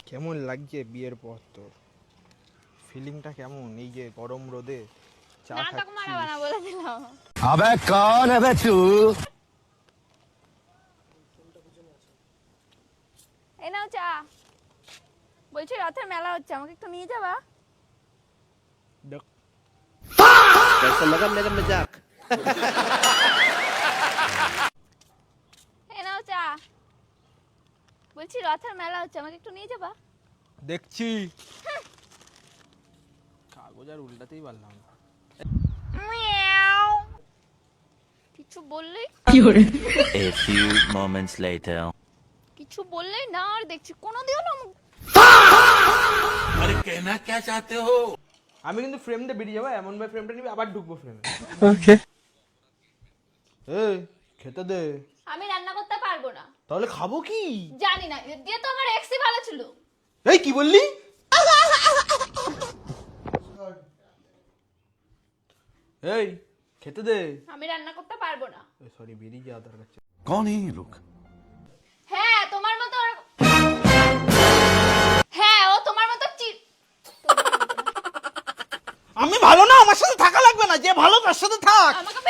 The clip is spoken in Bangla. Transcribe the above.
কেমন লাগছে বিয়ের পর তোর? ফিলিংটা কেমন? এই যে গরম রোদে চা নাটক মারাবা না খাচ্ছিস। বলে দিলাম। अबे कौन है बे तू? এই নাও চা। বলছি রথের মেলা হচ্ছে, আমাকে একটু নিয়ে যাবা? দেখ, कैसा लगा मेरा मजाक? এই নাও চা। বলছি রথের মেলা হচ্ছে, আমাকে একটু নিয়ে যাবা? দেখছি কাগজ আর উল্টাতেই পারলাম না। মিয়াও। কিছু বললেই A few moments later. কিছু বললেই না, আর দেখছি কোনোদিনও না। আমি কিন্তু ফ্রেম দিয়ে বেরিয়ে যাবো, এমন ভাবে ফ্রেমটা নিবি আবার ঢুকবো ফ্রেমে। ओके এই খেতে দে। আমি রান্না করতে পারবো না। তাহলে খাবো কি? জানি না, এর দিয়ে তো আমার এক্সই ভালো ছিল। এই কি বললি? এই খেতে দে। আমি রান্না করতে পারবো না। সরি, বেরিয়ে যাওয়া দরকার ছিল। कौन है ये लोग? হ্যাঁ তোমার মতো হ্যাঁ ও তোমার মতো আমি ভালো না, আমার সাথে থাকা লাগবে না, যে ভালো তার সাথে থাক। আমাকে